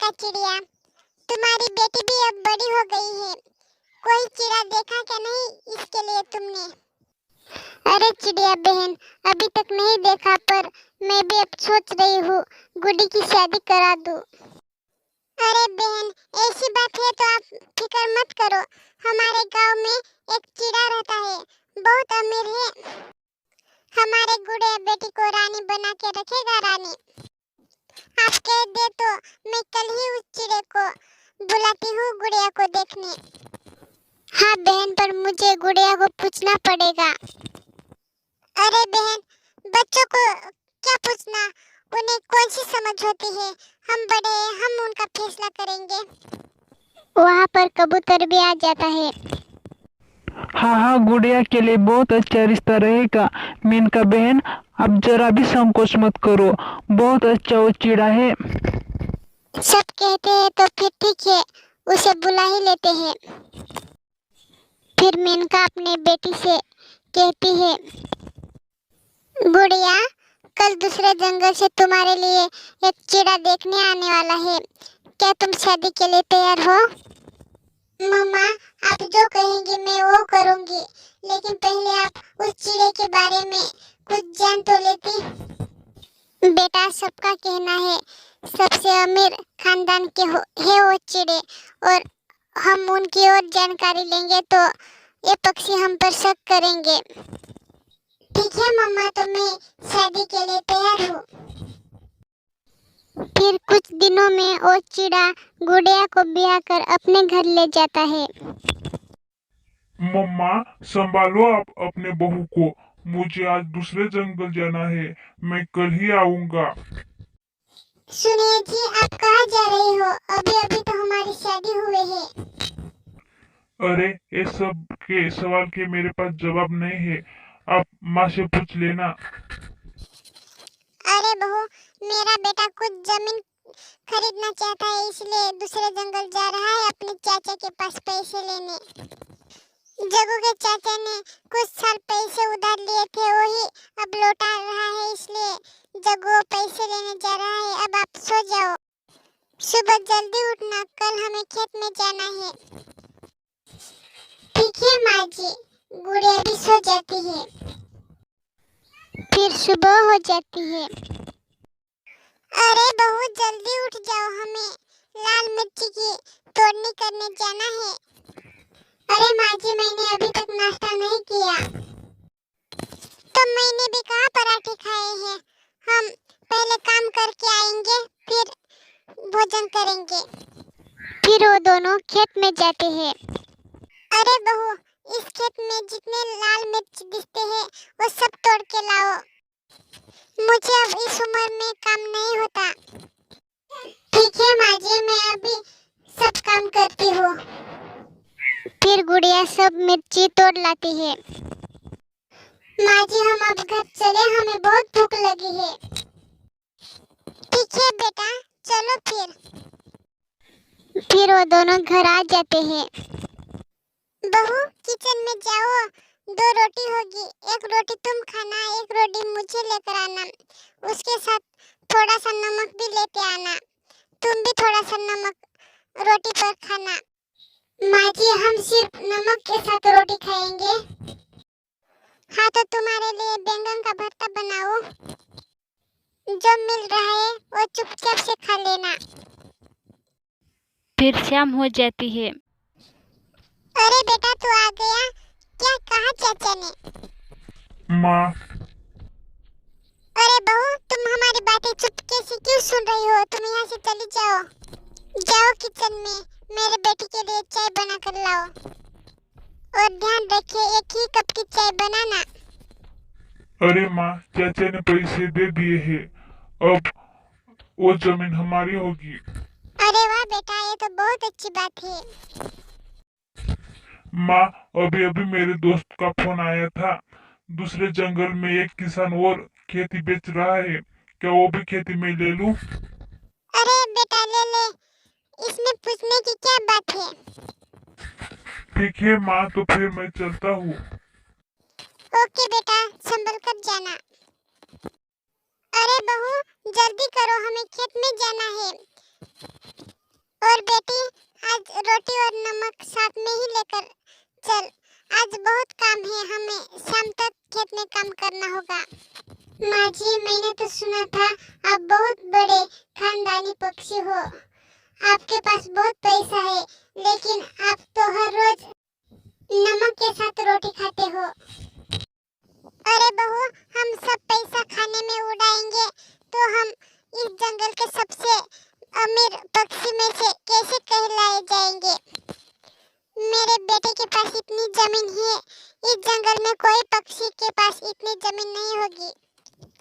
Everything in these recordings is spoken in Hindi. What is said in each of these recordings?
बेटा चिड़िया, तुम्हारी बेटी भी अब बड़ी हो गई है। कोई चिड़ा देखा क्या नहीं इसके लिए तुमने? अरे चिड़िया बहन, अभी तक नहीं देखा, पर मैं भी अब सोच रही हूँ गुड्डी की शादी करा दूँ। अरे बहन, ऐसी बात है तो आप फिक्र मत करो। हमारे गांव में एक चिड़ा रहता है, बहुत अमीर है। हमारे गुड़िया बेटी को रानी बना के रखेगा। रानी, आप कह दे तो मैं कल ही उस चिड़े को बुलाती हूँ गुड़िया को देखने। हाँ बहन, पर मुझे गुड़िया को पूछना पड़ेगा। अरे बहन, बच्चों को क्या पूछना, उन्हें कौन सी समझ होती है। हम बड़े हैं, हम उनका फैसला करेंगे। वहाँ पर कबूतर भी आ जाता है। हाँ हाँ, गुड़िया के लिए बहुत अच्छा रिश्ता रहेगा। मेनका बहन, अब जरा भी संकोच मत करो, बहुत अच्छा वो चिड़ा है। सब कहते हैं तो फिर ठीक है, उसे बुला ही लेते हैं। फिर मेनका अपने बेटी से कहती है, गुड़िया, कल दूसरे जंगल से तुम्हारे लिए एक चिड़ा देखने आने वाला है। क्या तुम शादी के लिए तैयार हो? मम्मा, आप जो कहेंगी मैं वो करूंगी, लेकिन पहले आप उस चिड़े के बारे में कुछ जान तो लेती। बेटा, सबका कहना है सबसे अमीर खानदान के है वो चिड़े, और हम उनकी और जानकारी लेंगे तो ये पक्षी हम पर शक करेंगे। ठीक है मम्मा, तो मैं शादी के लिए तैयार हूँ। फिर कुछ दिनों में वो चिड़ा गुड़िया को ब्याह कर अपने घर ले जाता है। मम्मा, संभालो आप अपने बहू को। मुझे आज दूसरे जंगल जाना है, मैं कल ही आऊंगा। सुनिए जी, आप कहाँ जा रही हो? अभी अभी तो हमारी शादी हुई है। अरे, ये सब के सवाल के मेरे पास जवाब नहीं है, आप माँ से पूछ लेना। अरे बहू, मेरा बेटा कुछ जमीन खरीदना चाहता है, इसलिए दूसरे जंगल जा रहा है अपने चाचा के पास पैसे लेने। जग्गू के चाचा ने कुछ साल पैसे उधार लिए थे, वही अब लौटा रहा है, इसलिए जग्गू पैसे लेने जा रहा है। अब आप सो जाओ, सुबह जल्दी उठना, कल हमें खेत में जाना है। ठीक है माँ जी। गुड़िया भी सो जाती है। फिर सुबह हो जाती है। अरे बहू, जल्दी उठ जाओ, हमें लाल मिर्ची की तोड़नी करने जाना है। अरे माँ जी, मैंने अभी तक नाश्ता नहीं किया। तो मैंने भी कहाँ पराठे खाए हैं। हम पहले काम करके आएंगे, फिर भोजन करेंगे। फिर वो दोनों खेत में जाते हैं। अरे बहू, इस खेत में जितने लाल मिर्च दिखते हैं वो सब तोड़ के लाओ। मुझे अब इस उम्र में काम नहीं होता। ठीक है माँ जी, मैं अभी सब काम करती हूँ। फिर गुड़िया सब मिर्ची तोड़ लाती है। माँ जी, हम अब घर चले, हमें बहुत भूख लगी है। ठीक है बेटा, चलो फिर। फिर वो दोनों घर आ जाते हैं। बहू, किचन में जाओ, 2 रोटी होगी, एक रोटी तुम खाना, एक रोटी मुझे लेकर आना। उसके साथ थोड़ा सा नमक भी लेते आना। तुम भी थोड़ा सा नमक रोटी पर खाना। माँ जी, हम सिर्फ नमक के साथ रोटी खाएंगे। हाँ, तो तुम्हारे लिए बैंगन का भरता बनाओ। जो मिल रहा है वो चुपचाप से खा लेना। फिर शाम हो जाती है। अरे बेटा, तू आ गया? क्या कहा चाचा ने? माँ, अरे बहू, तुम हमारी बातें चुपके से क्यों सुन रही हो? तुम यहाँ से चली जाओ। जाओ किचन में, मेरे बेटी के लिए चाय बना कर लाओ, और ध्यान रखिए एक ही कप की चाय बनाना। अरे माँ, चाचा ने पैसे दे दिए हैं, अब वो जमीन हमारी होगी। अरे वाह बेटा, ये तो बहुत अच्छी बात है। माँ, अभी अभी मेरे दोस्त का फोन आया था, दूसरे जंगल में एक किसान और खेती बेच रहा है, क्या वो भी खेती में ले लूं? अरे बेटा, ले ले, इसमें पूछने की क्या बात है। ठीक है माँ, तो फिर मैं चलता हूँ। ओके बेटा, संभल कर जाना। अरे बहू, जल्दी करो, हमें खेत में जाना है। और बेटी, आज रोटी और नमक साथ में ही लेकर चल। आज बहुत काम है, हमें शाम तक खेत में काम करना होगा। माँ जी, मैंने तो सुना था आप बहुत बड़े खानदानी पक्षी हो, आपके पास बहुत पैसा है, लेकिन आप तो हर रोज नमक के साथ रोटी खाते हो। अरे बहू, हम सब पैसा खाने में उड़ाएंगे तो हम इस जंगल के सबसे अमीर पक्षी में से कैसे कहलाए जाएंगे? मेरे बेटे के पास इतनी जमीन है, इस जंगल में कोई पक्षी के पास इतनी जमीन नहीं होगी।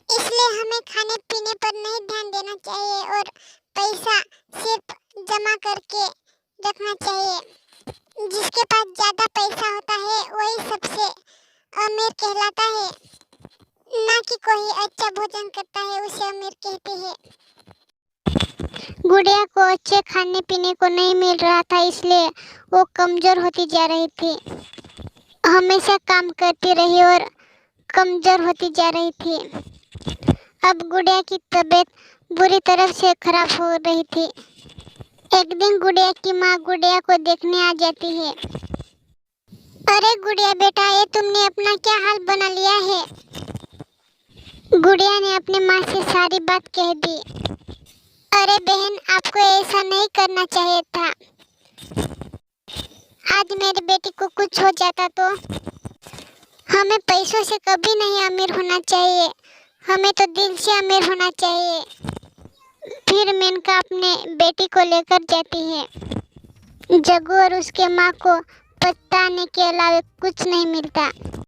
इसलिए हमें खाने पीने पर नहीं ध्यान देना चाहिए और पैसा सिर्फ जमा करके रखना चाहिए। जिसके पास ज्यादा पैसा होता है वही सबसे अमीर कहलाता है, ना कि कोई अच्छा भोजन करता है उसे अमीर कहते हैं। गुड़िया को अच्छे खाने पीने को नहीं मिल रहा था, इसलिए वो कमजोर होती जा रही थी। हमेशा काम करती रही और कमजोर होती जा रही थी। अब गुड़िया की तबीयत बुरी तरह से खराब हो रही थी। एक दिन गुड़िया की माँ गुड़िया को देखने आ जाती है। अरे गुड़िया बेटा, ये तुमने अपना क्या हाल बना लिया है? गुड़िया ने अपनी माँ से सारी बात कह दी। अरे बहन, आपको ऐसा नहीं करना चाहिए था। आज मेरी बेटी को कुछ हो जाता तो? हमें पैसों से कभी नहीं अमीर होना चाहिए, हमें तो दिल से अमीर होना चाहिए। फिर मेनका अपने बेटी को लेकर जाती है। जग्गू और उसके माँ को पछताने के अलावा कुछ नहीं मिलता।